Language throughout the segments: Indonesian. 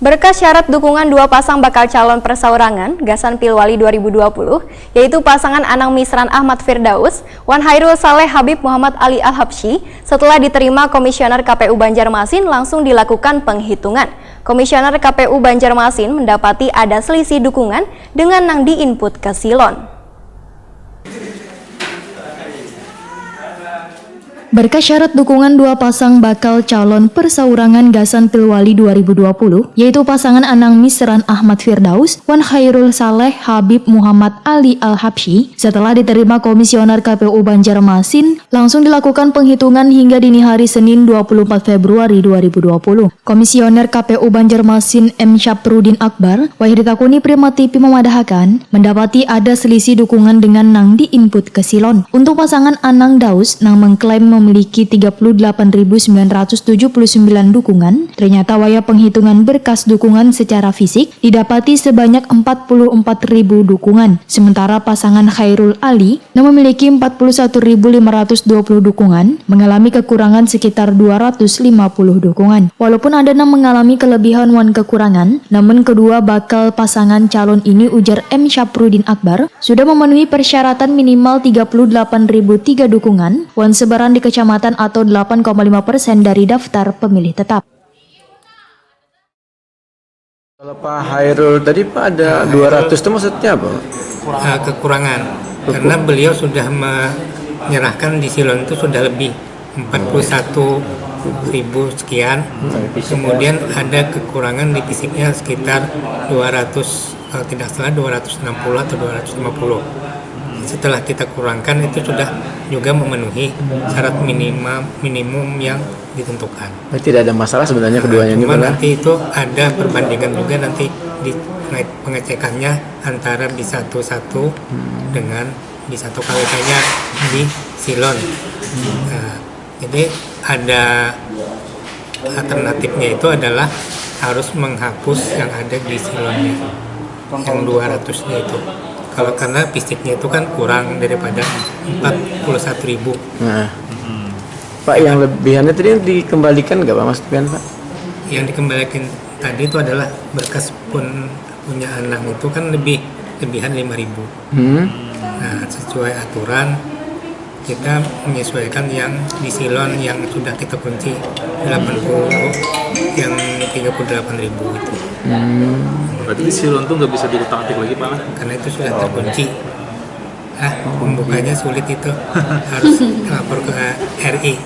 Berkas syarat dukungan dua pasang bakal calon persaurangan Gasan Pilwali 2020, yaitu pasangan Anang Misran Ahmad Firdaus, Wan Hairul Saleh Habib Muhammad Ali Al-Habsyi, setelah diterima Komisioner KPU Banjarmasin langsung dilakukan penghitungan. Komisioner KPU Banjarmasin mendapati ada selisih dukungan dengan yang diinput ke Silon. Berkas syarat dukungan dua pasang bakal calon persaurangan Gasan Pilwali 2020, yaitu pasangan Anang Misran Ahmad Firdaus, Wan Hairul Saleh Habib Muhammad Ali Al-Habsyi, setelah diterima Komisioner KPU Banjarmasin, langsung dilakukan penghitungan hingga dini hari Senin 24 Februari 2020. Komisioner KPU Banjarmasin M. Syafruddin Akbar, Wahidakuni Primatipi memadahkan, mendapati ada selisih dukungan dengan nang diinput ke Silon. Untuk pasangan Anang Daus, nang mengklaim memiliki 38.979 dukungan, ternyata waya penghitungan berkas dukungan secara fisik didapati sebanyak 44.000 dukungan. Sementara pasangan Khairul Ali yang memiliki 41.520 dukungan mengalami kekurangan sekitar 250 dukungan. Walaupun ada yang mengalami kelebihan wan kekurangan, namun kedua bakal pasangan calon ini, ujar M. Syafruddin Akbar, sudah memenuhi persyaratan minimal 38.003 dukungan wan sebaran di kecamatan atau 8,5% dari daftar pemilih tetap. Kalau Pak Hairul tadi Pak ada 200 itu maksudnya apa? Kekurangan. Karena beliau sudah menyerahkan di Silon itu sudah lebih 41.000 sekian. Kemudian ada kekurangan di fisiknya sekitar 200, kalau tidak salah 260 atau 250. Setelah kita kurangkan itu sudah juga memenuhi syarat minimum yang ditentukan. Tidak ada masalah sebenarnya keduanya ini. Cuma nanti itu ada perbandingan juga nanti di pengecekannya antara B11 dengan B1 KWK-nya di Silon. Jadi ada alternatifnya itu adalah harus menghapus yang ada di Silonnya, yang 200-nya itu. Kalau karena fisiknya itu kan kurang daripada 41.000. Nah. Pak, yang lebihannya tadi dikembalikan nggak Pak, Mas Pian, Pak? Yang dikembalikan tadi itu adalah berkas punya Anang itu kan lebihan 5.000. Nah, sesuai aturan kita menyesuaikan yang di Silon yang sudah kita kunci 80, yang 38.000 itu. Berarti di Silon tuh nggak bisa diutak-atik lagi Pak? Karena itu sudah terkunci. Pembukanya sulit itu. Harus lapor ke RI.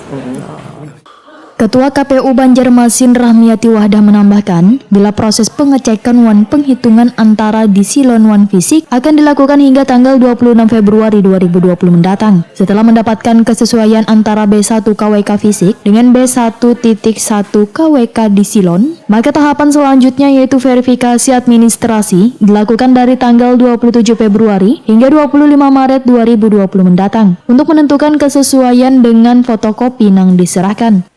Ketua KPU Banjarmasin Rahmiati Wahdah menambahkan, bila proses pengecekan wan penghitungan antara di Silon wan fisik akan dilakukan hingga tanggal 26 Februari 2020 mendatang. Setelah mendapatkan kesesuaian antara B1 KWK fisik dengan B1.1 KWK di Silon, maka tahapan selanjutnya yaitu verifikasi administrasi dilakukan dari tanggal 27 Februari hingga 25 Maret 2020 mendatang untuk menentukan kesesuaian dengan fotokopi yang diserahkan.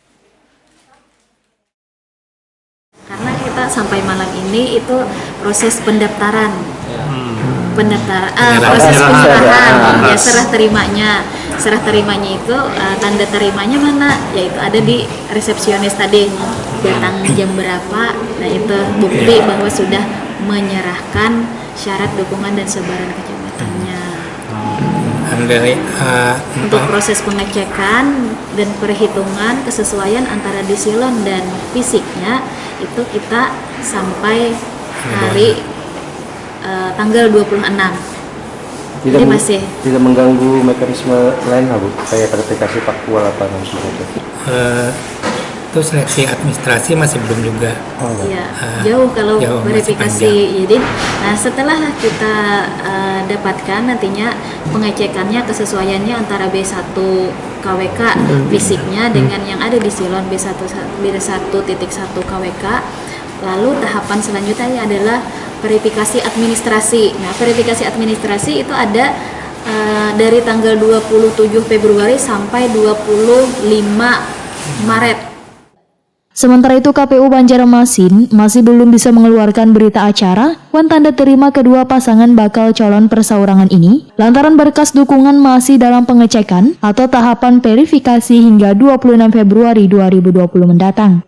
Karena kita sampai malam ini itu proses pendaftaran, proses penyerahan, ya serah terimanya itu tanda terimanya mana, yaitu ada di resepsionis tadi, datang jam berapa, nah itu bukti bahwa sudah menyerahkan syarat dukungan dan sebaran kecamatannya. Untuk proses pengecekan dan perhitungan kesesuaian antara di Silon dan fisiknya itu kita sampai hari tanggal 26. Jadi masih tidak mengganggu mekanisme lain Bu, kayak verifikasi faktual apa dan sebagainya. Itu seleksi administrasi masih belum juga. Ya, jauh kalau verifikasi. Jadi, nah setelah kita dapatkan nantinya pengecekannya kesesuaiannya antara B1 KWK fisiknya dengan yang ada di Silon B1.1 KWK. Lalu tahapan selanjutnya adalah verifikasi administrasi. Nah, verifikasi administrasi itu ada dari tanggal 27 Februari sampai 25 Maret. Sementara itu KPU Banjarmasin masih belum bisa mengeluarkan berita acara wan tanda terima kedua pasangan bakal calon persaurangan ini lantaran berkas dukungan masih dalam pengecekan atau tahapan verifikasi hingga 26 Februari 2020 mendatang.